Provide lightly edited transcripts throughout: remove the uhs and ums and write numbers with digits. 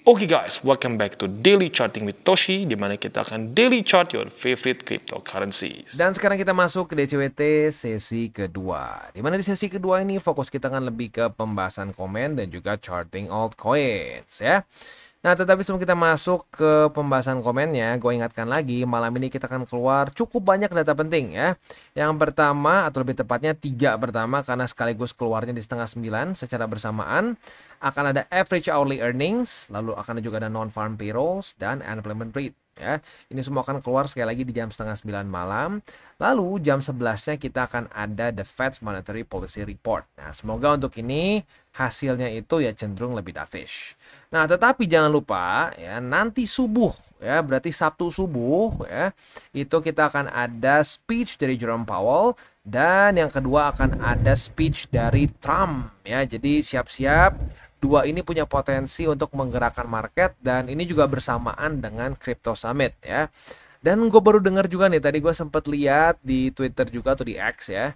Oke guys, welcome back to Daily Charting with Toshi, di mana kita akan daily chart your favorite cryptocurrencies. Dan sekarang kita masuk ke DCWT sesi kedua. Di mana di sesi kedua ini fokus kita akan lebih ke pembahasan komen dan juga charting altcoins ya. Nah, tetapi sebelum kita masuk ke pembahasan komennya, gue ingatkan lagi, malam ini kita akan keluar cukup banyak data penting ya. Yang pertama, atau lebih tepatnya 3 pertama, karena sekaligus keluarnya di setengah 9 secara bersamaan. Akan ada average hourly earnings, lalu akan juga ada non-farm payrolls, dan unemployment rate. Ya, ini semua akan keluar sekali lagi di jam setengah 9 malam. Lalu jam 11-nya kita akan ada the Fed's Monetary Policy Report. Nah, semoga untuk ini hasilnya itu ya cenderung lebih dovish. Nah, tetapi jangan lupa ya, nanti subuh ya, berarti Sabtu subuh ya, itu kita akan ada speech dari Jerome Powell, dan yang kedua akan ada speech dari Trump ya. Jadi siap-siap, dua ini punya potensi untuk menggerakkan market, dan ini juga bersamaan dengan Crypto Summit ya. Dan gue baru dengar juga nih, tadi gue sempat lihat di Twitter juga atau di X ya.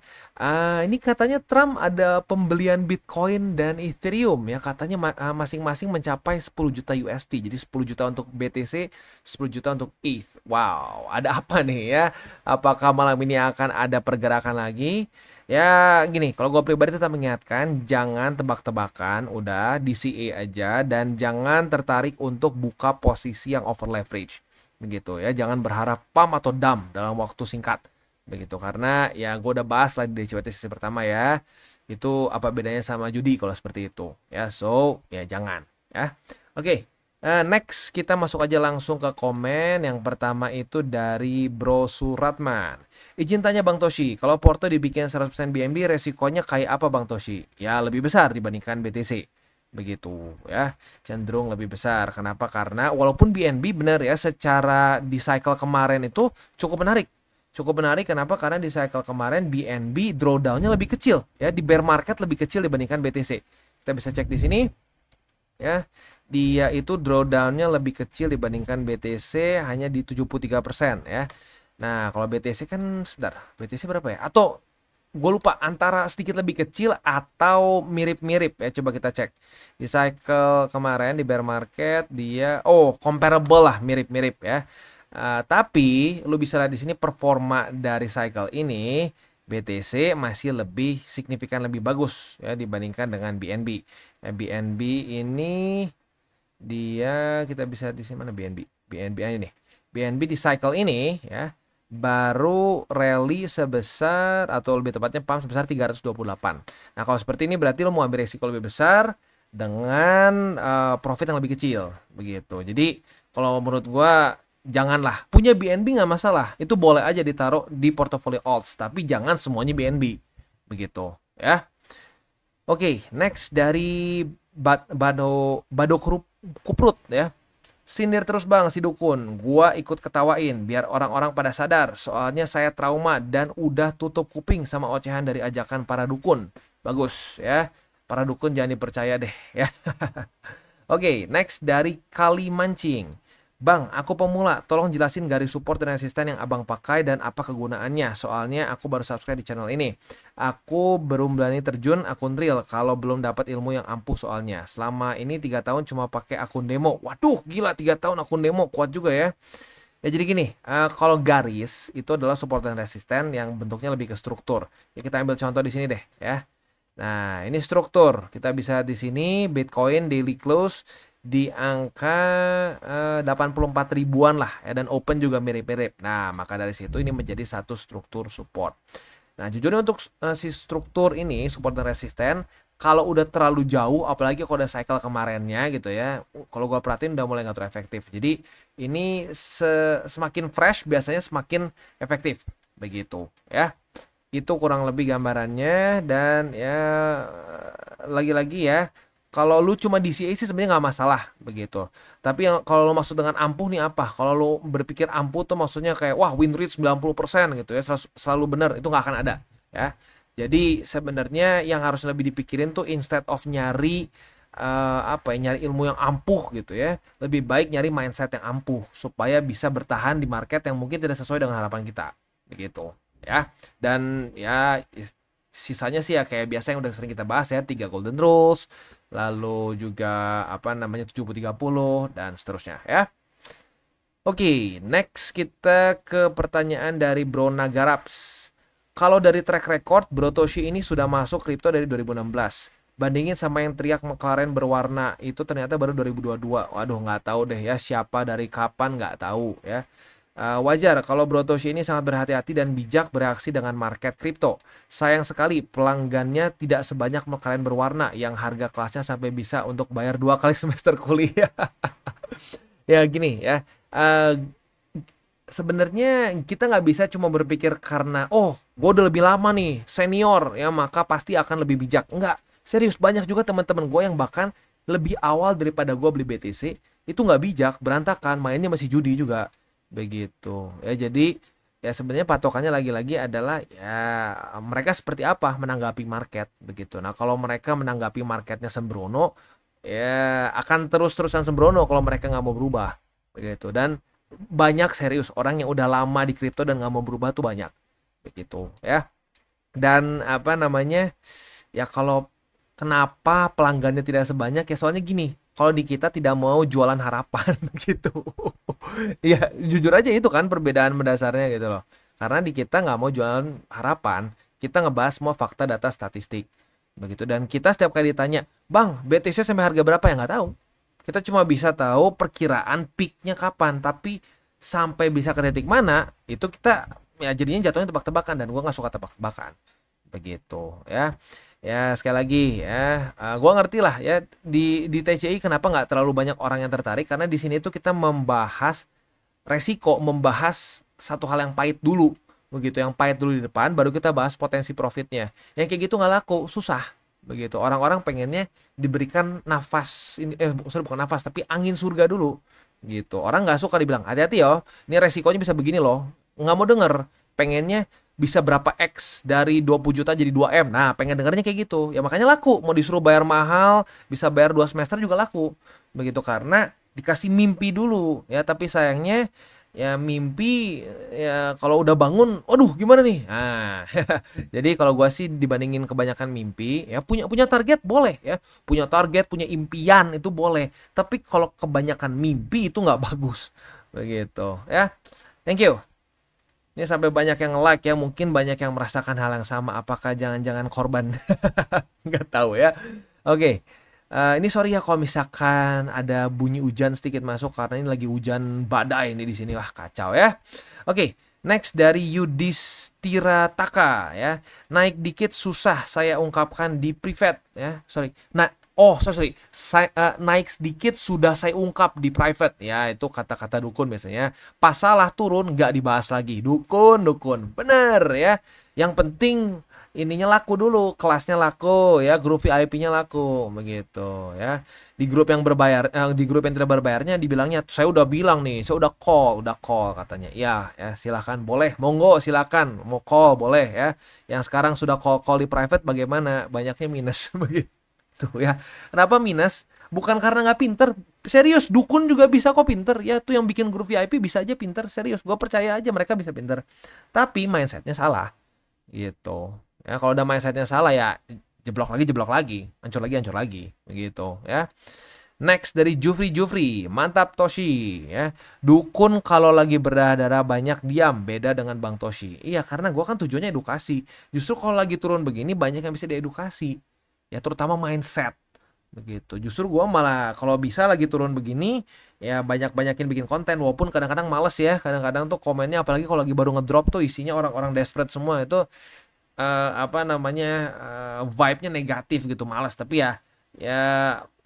Ini katanya Trump ada pembelian Bitcoin dan Ethereum ya, katanya masing-masing mencapai 10 juta USD. Jadi 10 juta untuk BTC, 10 juta untuk ETH. Wow, ada apa nih ya? Apakah malam ini akan ada pergerakan lagi? Ya gini, kalau gue pribadi tetap mengingatkan, jangan tebak-tebakan, udah DCA aja, dan jangan tertarik untuk buka posisi yang over leverage. Begitu ya, jangan berharap pump atau dump dalam waktu singkat. Begitu, karena ya gue udah bahas lah di DCWT sesi pertama ya. Itu apa bedanya sama judi kalau seperti itu ya. So, ya jangan ya. Oke. Next kita masuk aja langsung ke komen. Yang pertama itu dari Bro Suratman. Izin tanya Bang Toshi, kalau Porto dibikin 100% BNB resikonya kayak apa Bang Toshi? Ya lebih besar dibandingkan BTC. Begitu ya, cenderung lebih besar. Kenapa? Karena walaupun BNB benar ya, secara di cycle kemarin itu cukup menarik. Cukup menarik, kenapa? Karena di cycle kemarin BNB drawdownnya lebih kecil ya, di bear market lebih kecil dibandingkan BTC. Kita bisa cek di sini ya. Dia itu drawdownnya lebih kecil dibandingkan BTC, hanya di 73% ya. Nah, kalau BTC kan, sebentar, BTC berapa ya? Atau gue lupa, antara sedikit lebih kecil atau mirip-mirip ya. Coba kita cek di cycle kemarin di bear market, dia comparable lah, mirip-mirip ya. Tapi lu bisa lihat di sini performa dari cycle ini, BTC masih lebih signifikan, lebih bagus ya dibandingkan dengan BNB. Ya, BNB ini dia, kita bisa di sini, mana BNB? BNB ini nih. BNB di cycle ini ya baru rally sebesar, atau lebih tepatnya pump sebesar 328. Nah, kalau seperti ini berarti lo mau ambil risiko lebih besar dengan profit yang lebih kecil begitu. Jadi kalau menurut gua janganlah. Punya BNB nggak masalah, itu boleh aja ditaruh di portofolio alts, tapi jangan semuanya BNB begitu ya. Oke, next dari Bado Kuprut ya. Sindir terus bang si dukun, gua ikut ketawain biar orang-orang pada sadar, soalnya saya trauma dan udah tutup kuping sama ocehan dari ajakan para dukun. Bagus ya, para dukun jangan dipercaya deh ya. Oke, next dari Kali Mancing. Bang, aku pemula, tolong jelasin garis support dan resisten yang abang pakai dan apa kegunaannya. Soalnya aku baru subscribe di channel ini. Aku belum berani terjun akun real kalau belum dapat ilmu yang ampuh soalnya. Selama ini 3 tahun cuma pakai akun demo. Waduh, gila 3 tahun akun demo, kuat juga ya. Ya jadi gini, kalau garis itu adalah support dan resisten yang bentuknya lebih ke struktur. Ya kita ambil contoh di sini deh ya. Nah, ini struktur. Kita bisa di sini Bitcoin daily close di angka 84 ribuan lah ya, dan open juga mirip-mirip. Nah, maka dari situ ini menjadi satu struktur support. Nah, jujurnya untuk si struktur ini support dan resisten, kalau udah terlalu jauh, apalagi kalau udah cycle kemarinnya gitu ya, kalau gue perhatiin udah mulai nggak terlalu efektif. Jadi ini semakin fresh biasanya semakin efektif begitu ya. Itu kurang lebih gambarannya. Dan ya lagi-lagi ya, kalau lu cuma DCA sih sebenarnya nggak masalah begitu. Tapi yang kalau lu maksud dengan ampuh nih apa? Kalau lu berpikir ampuh tuh maksudnya kayak wah win rate 90% gitu ya, selalu benar, itu nggak akan ada ya. Jadi sebenarnya yang harus lebih dipikirin tuh, instead of nyari nyari ilmu yang ampuh gitu ya, lebih baik nyari mindset yang ampuh supaya bisa bertahan di market yang mungkin tidak sesuai dengan harapan kita begitu ya. Dan ya sisanya sih ya kayak biasa yang udah sering kita bahas ya, 3 golden rules, lalu juga apa namanya 70-30 dan seterusnya ya. Oke, next kita ke pertanyaan dari Bro Nagaraps. Kalau dari track record, Bro Toshi ini sudah masuk kripto dari 2016. Bandingin sama yang teriak McLaren berwarna, itu ternyata baru 2022. Waduh, nggak tahu deh ya siapa dari kapan, nggak tahu ya. Wajar kalau Bro Toshi ini sangat berhati-hati dan bijak bereaksi dengan market kripto. Sayang sekali pelanggannya tidak sebanyak McLaren berwarna yang harga kelasnya sampai bisa untuk bayar 2 kali semester kuliah. Ya gini ya. Sebenarnya kita nggak bisa cuma berpikir karena gue udah lebih lama nih senior ya maka pasti akan lebih bijak. Enggak, serius banyak juga teman-teman gue yang bahkan lebih awal daripada gue beli BTC itu nggak bijak, berantakan, mainnya masih judi juga begitu ya. Jadi ya sebenarnya patokannya lagi-lagi adalah ya mereka seperti apa menanggapi market begitu. Nah kalau mereka menanggapi marketnya sembrono ya akan terus-terusan sembrono kalau mereka nggak mau berubah begitu. Dan banyak serius orang yang udah lama di kripto dan nggak mau berubah tuh banyak begitu ya. Dan apa namanya ya, kalau kenapa pelanggannya tidak sebanyak ya soalnya gini, kalau di kita tidak mau jualan harapan gitu. Ya jujur aja itu kan perbedaan mendasarnya gitu loh, karena di kita nggak mau jualan harapan, kita ngebahas semua fakta data statistik begitu. Dan kita setiap kali ditanya bang BTC sampai harga berapa ya nggak tahu. Kita cuma bisa tahu perkiraan peaknya kapan, tapi sampai bisa ke titik mana itu kita ya jadinya jatuhnya tebak-tebakan dan gua nggak suka tebak-tebakan begitu ya. Ya sekali lagi ya, gua ngerti lah ya di TCI kenapa nggak terlalu banyak orang yang tertarik, karena di sini tuh kita membahas resiko, membahas satu hal yang pahit dulu begitu, yang pahit dulu di depan, baru kita bahas potensi profitnya. Yang kayak gitu nggak laku, susah begitu. Orang-orang pengennya diberikan nafas ini, sorry bukan nafas tapi angin surga dulu gitu. Orang nggak suka dibilang hati-hati yo, ini resikonya bisa begini loh, nggak mau denger. Pengennya bisa berapa X dari 20 juta jadi 2M. Nah pengen dengernya kayak gitu ya, makanya laku. Mau disuruh bayar mahal bisa bayar 2 semester juga laku begitu, karena dikasih mimpi dulu ya. Tapi sayangnya ya mimpi ya kalau udah bangun waduh gimana nih. Nah jadi kalau gua sih dibandingin kebanyakan mimpi ya, punya target boleh ya, punya target, punya impian itu boleh, tapi kalau kebanyakan mimpi itu nggak bagus begitu ya. Thank you. Ini sampai banyak yang like ya, mungkin banyak yang merasakan hal yang sama. Apakah jangan-jangan korban? Nggak tahu ya. Oke. Ini sorry ya kalau misalkan ada bunyi hujan sedikit masuk karena ini lagi hujan badai ini di sini. Wah, kacau ya. Oke, next dari Yudhistira Taka ya. Naik dikit susah saya ungkapkan di private ya. Sorry. Nah, sorry. Naik sedikit sudah saya ungkap di private ya, itu kata-kata dukun biasanya. Pas salah turun nggak dibahas lagi. Dukun. Bener ya. Yang penting ininya laku dulu, kelasnya laku ya, grup VIP-nya laku begitu ya. Di grup yang berbayar, di grup yang tidak berbayarnya dibilangnya saya udah bilang nih, saya udah call katanya. Ya silahkan, boleh, monggo silakan, mau call boleh ya. Yang sekarang sudah call di private bagaimana? Banyaknya minus begitu ya. Kenapa minus? Bukan karena nggak pinter, serius dukun juga bisa kok pinter ya. Tuh yang bikin grup VIP bisa aja pinter, serius. Gue percaya aja mereka bisa pinter. Tapi mindsetnya salah gitu. Ya kalau udah mindsetnya salah ya jeblok lagi, hancur lagi begitu ya. Next dari Jufri, mantap Toshi ya. Dukun kalau lagi berdarah banyak diam, beda dengan Bang Toshi. Iya karena gue kan tujuannya edukasi. Justru kalau lagi turun begini banyak yang bisa diedukasi ya, terutama mindset begitu. Justru gue malah kalau bisa lagi turun begini ya banyakin bikin konten, walaupun kadang-kadang males ya. Kadang-kadang tuh komennya apalagi kalau lagi baru ngedrop tuh isinya orang-orang desperate semua, itu vibe-nya negatif gitu, malas. Tapi ya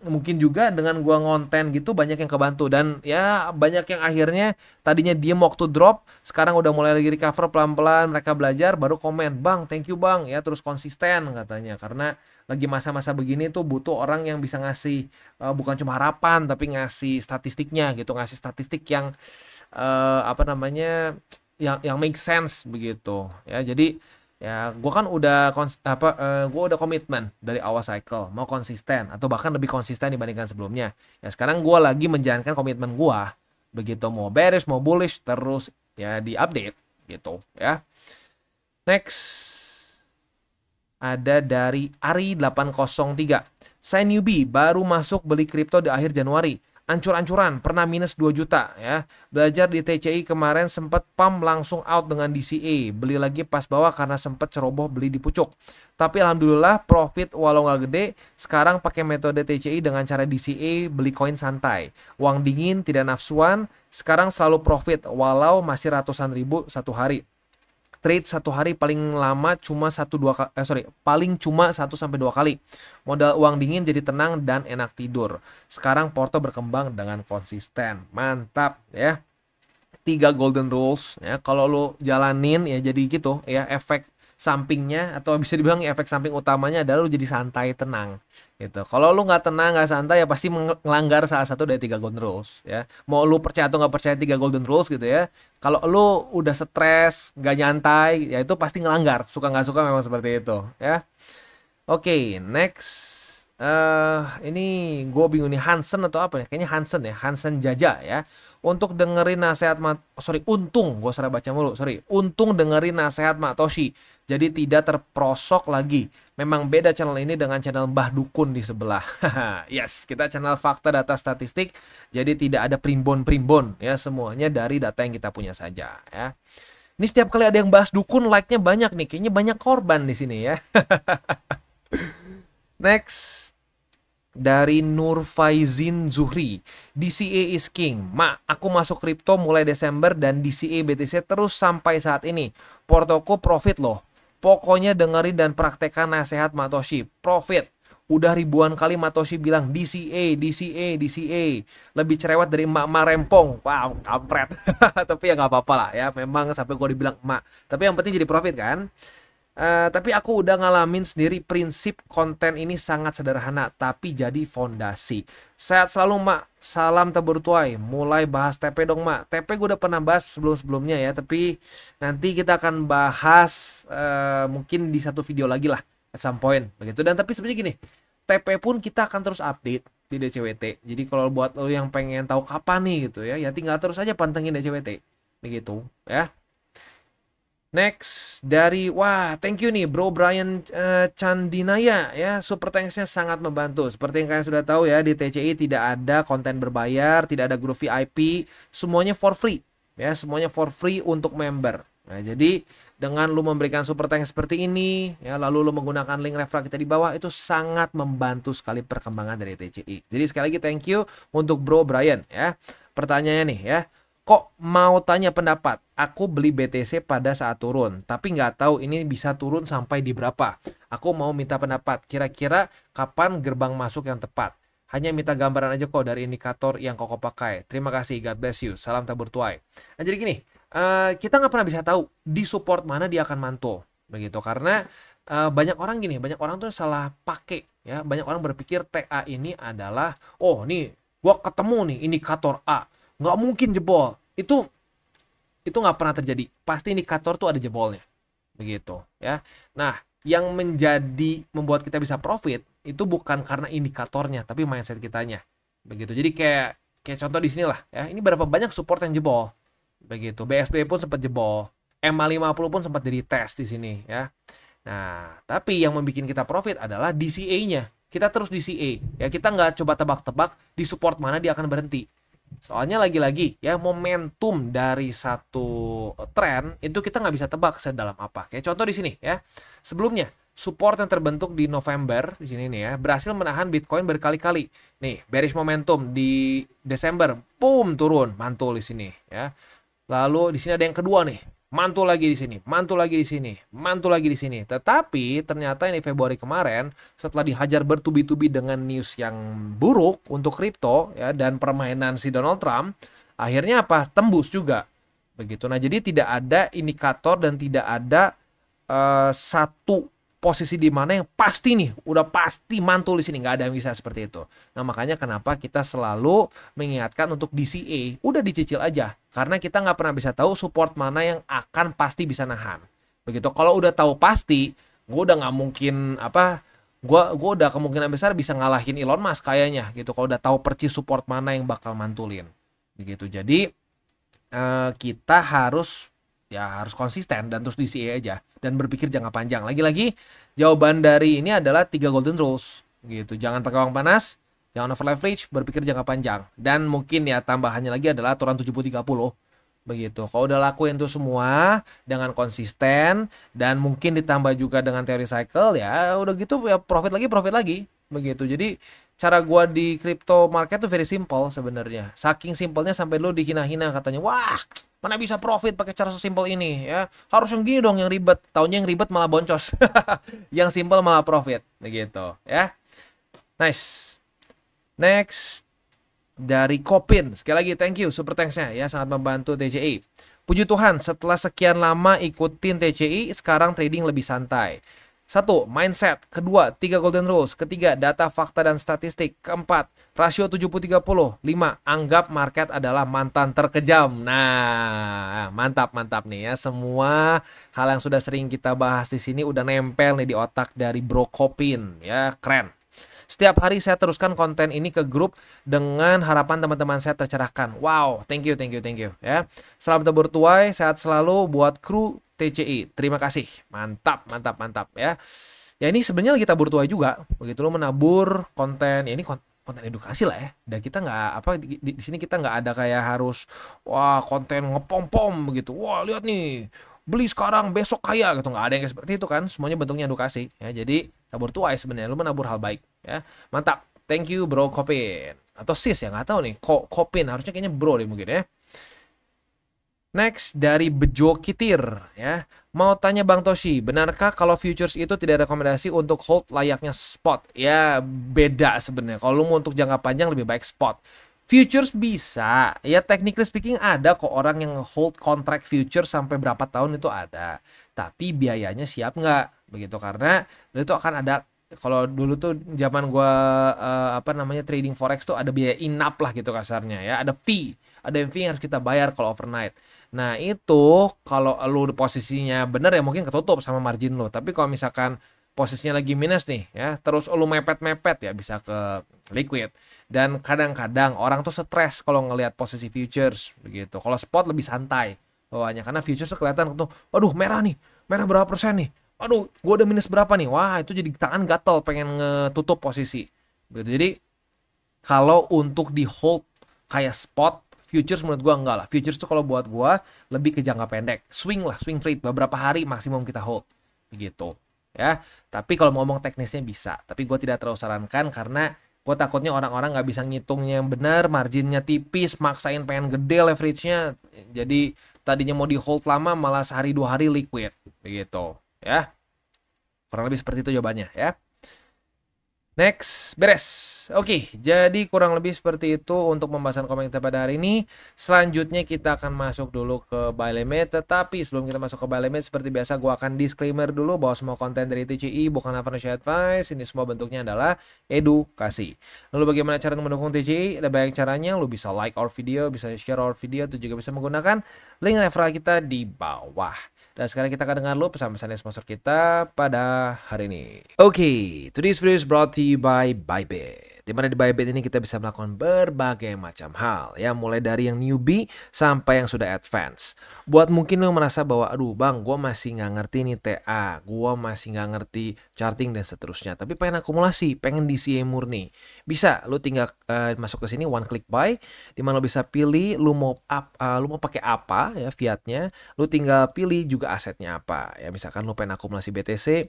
mungkin juga dengan gua ngonten gitu banyak yang kebantu, dan ya banyak yang akhirnya tadinya diem waktu drop sekarang udah mulai lagi recover pelan-pelan, mereka belajar baru komen, "Bang, thank you Bang ya, terus konsisten," katanya. Karena lagi masa-masa begini tuh butuh orang yang bisa ngasih bukan cuma harapan tapi ngasih statistiknya gitu, ngasih statistik yang yang make sense begitu ya. Jadi ya gue kan udah gue udah komitmen dari awal cycle mau konsisten atau bahkan lebih konsisten dibandingkan sebelumnya ya. Sekarang gue lagi menjalankan komitmen gue begitu, mau bearish mau bullish terus ya di update gitu ya. Next Ada dari Ari803. Saya newbie, baru masuk beli kripto di akhir Januari. Ancur-ancuran, pernah minus 2 juta ya. Belajar di TCI kemarin sempat pump langsung out dengan DCA. Beli lagi pas bawah karena sempat ceroboh beli di pucuk. Tapi alhamdulillah profit walau nggak gede. Sekarang pakai metode TCI dengan cara DCA, beli koin santai. Uang dingin, tidak nafsuan. Sekarang selalu profit walau masih ratusan ribu satu hari. Trade satu hari paling lama cuma paling cuma 1-2 kali. Modal uang dingin jadi tenang dan enak tidur. Sekarang Porto berkembang dengan konsisten. Mantap ya. 3 golden rules ya. Kalau lo jalanin ya jadi gitu ya, efek sampingnya atau bisa dibilang efek samping utamanya adalah lu jadi santai, tenang gitu. Kalau lu nggak tenang, nggak santai ya pasti melanggar salah satu dari 3 golden rules ya. Mau lu percaya atau nggak percaya 3 golden rules gitu ya, kalau lu udah stres, nggak nyantai ya itu pasti ngelanggar. Suka nggak suka memang seperti itu ya. Oke, next. Ini gue bingung nih, Hansen atau apa nih? Kayaknya Hansen ya, Hansen Jaja ya. Untuk dengerin nasihat untung gue salah baca mulu, untung dengerin nasihat Mak Toshi. Jadi tidak terprosok lagi. Memang beda channel ini dengan channel Mbah Dukun di sebelah. Yes, kita channel fakta data statistik. Jadi tidak ada primbon-primbon ya, semuanya dari data yang kita punya saja ya. Ini setiap kali ada yang bahas dukun, like-nya banyak nih. Kayaknya banyak korban di sini ya. Next. Dari Nur Faizin Zuhri, DCA is king. Mak, aku masuk kripto mulai Desember dan DCA BTC terus sampai saat ini. Portoku profit loh. Pokoknya dengerin dan praktekkan nasihat Matoshi. Profit. Udah ribuan kali Matoshi bilang DCA, DCA, DCA. Lebih cerewet dari emak-emak rempong. Wow, kampret. Tapi ya nggak apa-apa lah ya. Memang sampai gue dibilang emak. Tapi yang penting jadi profit kan. Tapi aku udah ngalamin sendiri, prinsip konten ini sangat sederhana tapi jadi fondasi. Sehat selalu Mak, salam tabur tuai. Mulai bahas TP dong Mak. TP gue udah pernah bahas sebelum-sebelumnya ya, tapi nanti kita akan bahas mungkin di satu video lagi lah at some point begitu. Dan tapi sebenarnya gini, TP pun kita akan terus update di DCWT. Jadi kalau buat lo yang pengen tahu kapan nih gitu ya tinggal terus aja pantengin DCWT begitu ya. Next dari thank you nih Bro Brian Candinaya ya, super thanksnya sangat membantu. Seperti yang kalian sudah tahu ya, di TCI tidak ada konten berbayar, tidak ada grup VIP, semuanya for free ya, semuanya for free untuk member. Nah, jadi dengan lu memberikan super thanks seperti ini ya, lalu lu menggunakan link referral kita di bawah, itu sangat membantu sekali perkembangan dari TCI. Jadi sekali lagi thank you untuk Bro Brian ya. Pertanyaannya nih ya, kok mau tanya pendapat? Aku beli BTC pada saat turun, tapi nggak tahu ini bisa turun sampai di berapa. Aku mau minta pendapat, kira-kira kapan gerbang masuk yang tepat? Hanya minta gambaran aja kok dari indikator yang koko pakai. Terima kasih, God bless you. Salam tabur tuai. Nah, jadi gini, kita nggak pernah bisa tahu di support mana dia akan mantul. Begitu, karena banyak orang tuh salah pakai. Ya, banyak orang berpikir TA ini adalah, oh nih, gua ketemu nih indikator A. Nggak mungkin jebol. Itu nggak pernah terjadi. Pasti indikator tuh ada jebolnya. Begitu ya. Nah, yang membuat kita bisa profit itu bukan karena indikatornya, tapi mindset kitanya. Begitu. Jadi kayak contoh di sini lah ya. Ini berapa banyak support yang jebol. Begitu. BSB pun sempat jebol. MA50 pun sempat jadi tes di sini ya. Nah, tapi yang membuat kita profit adalah DCA-nya. Kita terus DCA. Ya, kita nggak coba tebak-tebak di support mana dia akan berhenti. Soalnya lagi-lagi ya, momentum dari satu tren itu kita nggak bisa tebak sedalam apa. Kayak contoh di sini ya. Sebelumnya support yang terbentuk di November di sini nih ya, berhasil menahan Bitcoin berkali-kali. Nih, bearish momentum di Desember, boom turun, mantul di sini ya. Lalu di sini ada yang kedua nih, mantul lagi di sini, mantul lagi di sini, mantul lagi di sini. Tetapi ternyata ini Februari kemarin setelah dihajar bertubi-tubi dengan news yang buruk untuk kripto ya dan permainan si Donald Trump, akhirnya apa? Tembus juga. Begitu. Nah, jadi tidak ada indikator dan tidak ada satu posisi di mana yang pasti nih, udah pasti mantul di sini, nggak ada yang bisa seperti itu. Nah, makanya kenapa kita selalu mengingatkan untuk DCA, udah dicicil aja, karena kita nggak pernah bisa tahu support mana yang akan pasti bisa nahan. Begitu. Kalau udah tahu pasti, gue udah nggak mungkin gue udah kemungkinan besar bisa ngalahin Elon Musk kayaknya gitu. Kalau udah tahu percis support mana yang bakal mantulin, begitu. Jadi kita harus ya harus konsisten dan terus DCA aja dan berpikir jangka panjang. Lagi-lagi jawaban dari ini adalah 3 golden rules gitu. Jangan pakai uang panas, jangan over leverage, berpikir jangka panjang. Dan mungkin ya tambahannya lagi adalah aturan 70-30 begitu. Kalau udah lakuin itu semua dengan konsisten dan mungkin ditambah juga dengan teori cycle, ya udah gitu ya profit lagi begitu. Jadi cara gua di crypto market tuh very simple sebenarnya. Saking simpelnya sampai lo dihina-hina katanya, wah mana bisa profit pakai cara sesimpel ini ya. Harus yang gini dong yang ribet. Taunya yang ribet malah boncos. Yang simple malah profit begitu ya. Nice. Next dari Kopin. Sekali lagi thank you super thanks-nya ya, sangat membantu TCI. Puji Tuhan setelah sekian lama ikutin TCI sekarang trading lebih santai. 1. Mindset. Kedua, 3 golden rules. Ketiga, data, fakta, dan statistik. Keempat, rasio 70-30. 5. Anggap market adalah mantan terkejam. Nah, mantap nih ya. Semua hal yang sudah sering kita bahas di sini udah nempel nih di otak dari Bro Kopin ya, keren. Setiap hari saya teruskan konten ini ke grup dengan harapan teman-teman saya tercerahkan. Wow, thank you ya. Selamat bertuai, sehat selalu buat kru TCI. Terima kasih. Mantap ya. Ya ini sebenarnya kita bertuai juga. Begitu lo menabur konten, ya ini konten edukasi lah ya. Dan kita nggak apa di sini kita nggak ada kayak harus wah konten ngepom-pom begitu. Wah, lihat nih. Beli sekarang besok kaya gitu, nggak ada yang seperti itu kan, semuanya bentuknya edukasi ya. Jadi tabur tuai sebenarnya lu menabur hal baik ya. Mantap, thank you Bro Kopin atau sis ya, nggak tahu nih. Kopin harusnya kayaknya bro deh mungkin ya. Next dari Bejo Kitir ya, mau tanya Bang Toshi, benarkah kalau futures itu tidak rekomendasi untuk hold layaknya spot? Ya beda sebenarnya. Kalau lu mau untuk jangka panjang lebih baik spot. Futures bisa, ya technically speaking ada kok orang yang hold contract futures sampai berapa tahun itu ada. Tapi biayanya siap nggak? Begitu, karena itu akan ada, kalau dulu tuh zaman gua trading forex tuh ada biaya in-up lah gitu kasarnya ya. Ada fee yang harus kita bayar kalau overnight. Nah itu kalau lu posisinya bener ya mungkin ketutup sama margin lo. Tapi kalau misalkan posisinya lagi minus nih ya, terus lu mepet-mepet ya bisa ke liquid. Dan kadang-kadang orang tuh stres kalau ngelihat posisi futures begitu. Kalau spot lebih santai bawaannya karena futures tuh kelihatan tuh, aduh merah nih, merah berapa persen nih, aduh gue udah minus berapa nih, wah itu jadi tangan gatel pengen ngetutup posisi begitu. Jadi kalau untuk di hold kayak spot futures menurut gua enggak lah. Futures tuh kalau buat gua lebih ke jangka pendek, swing trade beberapa hari maksimum kita hold begitu ya. Tapi kalau mau ngomong teknisnya bisa, tapi gue tidak terlalu sarankan karena gue takutnya orang-orang nggak bisa ngitungnya yang benar, marginnya tipis, maksain pengen gede leverage-nya, jadi tadinya mau di hold lama malah sehari 2 hari liquid begitu ya. Kurang lebih seperti itu jawabannya ya. Next, beres. Oke, jadi kurang lebih seperti itu untuk pembahasan komen kita pada hari ini. Selanjutnya kita akan masuk dulu ke buy limit. Tetapi sebelum kita masuk ke buy limit, seperti biasa gue akan disclaimer dulu bahwa semua konten dari TCI bukanlah financial advice. Ini semua bentuknya adalah edukasi. Lalu bagaimana cara mendukung TCI? Ada banyak caranya. Lu bisa like our video, bisa share our video, atau juga bisa menggunakan link referral kita di bawah. Dan sekarang kita akan dengar dulu pesan-pesan dari sponsor kita pada hari ini. Oke, today's video is brought to you by Bybit. Dimana di Bybit ini kita bisa melakukan berbagai macam hal ya, mulai dari yang newbie sampai yang sudah advance. Buat mungkin lo merasa bahwa aduh bang, gue masih nggak ngerti nih TA, gue masih nggak ngerti charting dan seterusnya, tapi pengen akumulasi, pengen DCA murni, bisa lo tinggal masuk ke sini one click buy, dimana lo bisa pilih lo mau pakai apa ya fiatnya, lo tinggal pilih juga asetnya apa ya. Misalkan lo pengen akumulasi BTC,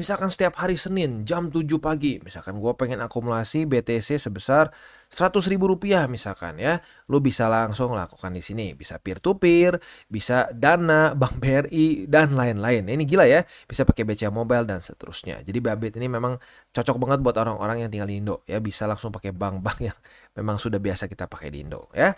misalkan setiap hari Senin jam 7 pagi, misalkan gue pengen akumulasi BTC sebesar 100.000 rupiah misalkan ya, lu bisa langsung lakukan di sini. Bisa peer to peer, bisa Dana, Bank BRI dan lain-lain. Ini gila ya, bisa pakai BCA Mobile dan seterusnya. Jadi Bybit ini memang cocok banget buat orang-orang yang tinggal di Indo ya, bisa langsung pakai bank-bank yang memang sudah biasa kita pakai di Indo ya.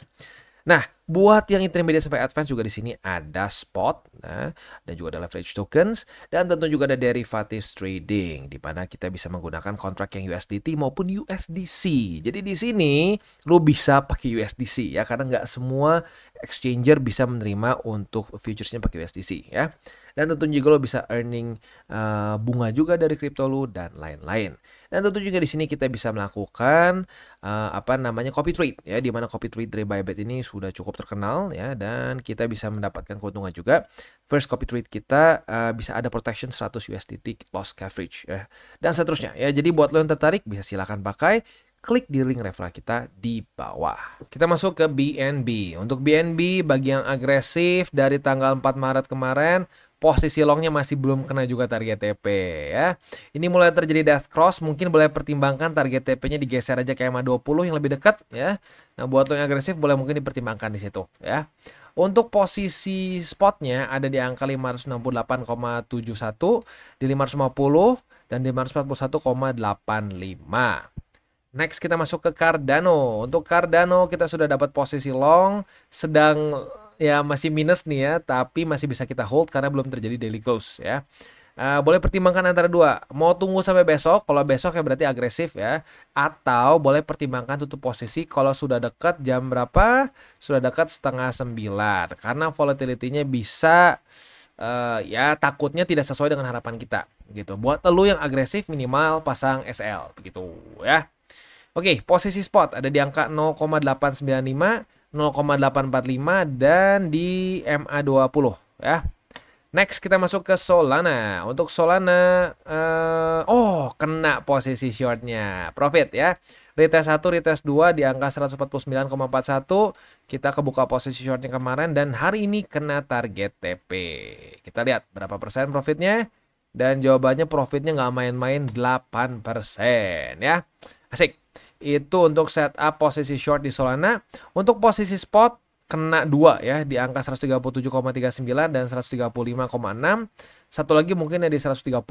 Nah, buat yang intermediate sampai advance juga di sini ada spot, nah, dan juga ada leverage tokens, dan tentu juga ada derivatives trading, di mana kita bisa menggunakan kontrak yang USDT maupun USDC. Jadi di sini lo bisa pakai USDC ya, karena nggak semua exchanger bisa menerima untuk futuresnya pakai USDC ya. Dan tentunya juga lo bisa earning bunga juga dari kripto lo dan lain-lain. Dan tentu juga di sini kita bisa melakukan copy trade ya, di mana copy trade dari Bybit ini sudah cukup terkenal ya, dan kita bisa mendapatkan keuntungan juga. First copy trade kita bisa ada protection 100 USDT loss coverage ya, dan seterusnya ya. Jadi buat lo yang tertarik bisa silakan pakai. Klik di link referral kita di bawah. Kita masuk ke BNB. Untuk BNB bagi yang agresif dari tanggal 4 Maret kemarin, posisi longnya masih belum kena juga target TP ya. Ini mulai terjadi death cross, mungkin boleh pertimbangkan target TP-nya digeser aja ke EMA 20 yang lebih dekat ya. Nah, buat lo yang agresif boleh mungkin dipertimbangkan di situ ya. Untuk posisi spotnya ada di angka 568,71, di 550 dan di 541,85. Next kita masuk ke Cardano. Untuk Cardano kita sudah dapat posisi long, sedang ya masih minus nih ya, tapi masih bisa kita hold karena belum terjadi daily close ya. Boleh pertimbangkan antara dua. Mau tunggu sampai besok, kalau besok ya berarti agresif ya. Atau boleh pertimbangkan tutup posisi kalau sudah dekat jam berapa? Sudah dekat 8:30. Karena volatility-nya bisa ya takutnya tidak sesuai dengan harapan kita gitu. Buat lo yang agresif minimal pasang SL begitu ya. Oke, posisi spot ada di angka 0,895, 0,845 dan di MA20 ya. Next kita masuk ke Solana. Untuk Solana kena posisi shortnya. Profit ya. Retest 1, retest 2 di angka 149,41. Kita kebuka posisi shortnya kemarin dan hari ini kena target TP. Kita lihat berapa persen profitnya. Dan jawabannya profitnya nggak main-main 8% ya. Asik. Itu untuk setup posisi short di Solana. Untuk posisi spot kena 2 ya di angka 137,39 dan 135,6. Satu lagi mungkin di 130,18.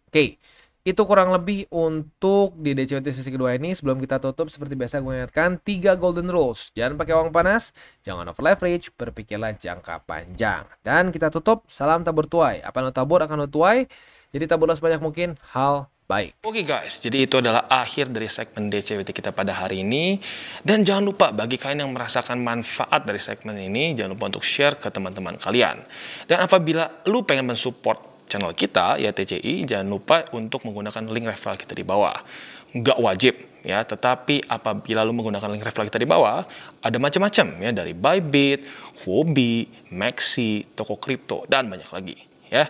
Oke, itu kurang lebih untuk di DCWT sesi kedua ini. Sebelum kita tutup, seperti biasa gue ingatkan 3 golden rules. Jangan pakai uang panas, jangan over leverage, berpikirlah jangka panjang. Dan kita tutup, salam tabur tuai. Apa yang lo tabur akan lo tuai. Jadi taburlah sebanyak mungkin hal baik. Oke guys, jadi itu adalah akhir dari segmen DCWT kita pada hari ini. Dan jangan lupa bagi kalian yang merasakan manfaat dari segmen ini, jangan lupa untuk share ke teman-teman kalian. Dan apabila lu pengen mensupport channel kita, ya TCI, jangan lupa untuk menggunakan link referral kita di bawah. Nggak wajib ya, tetapi apabila lu menggunakan link referral kita di bawah, ada macam-macam ya, dari Bybit, Huobi, Maxi, toko kripto, dan banyak lagi ya.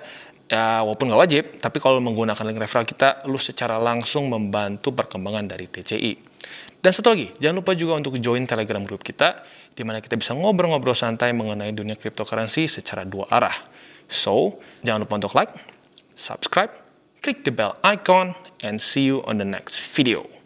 Ya, walaupun nggak wajib, tapi kalau menggunakan link referral kita, lu secara langsung membantu perkembangan dari TCI. Dan satu lagi, jangan lupa juga untuk join Telegram group kita, di mana kita bisa ngobrol-ngobrol santai mengenai dunia cryptocurrency secara dua arah. So, jangan lupa untuk like, subscribe, klik the bell icon, and see you on the next video.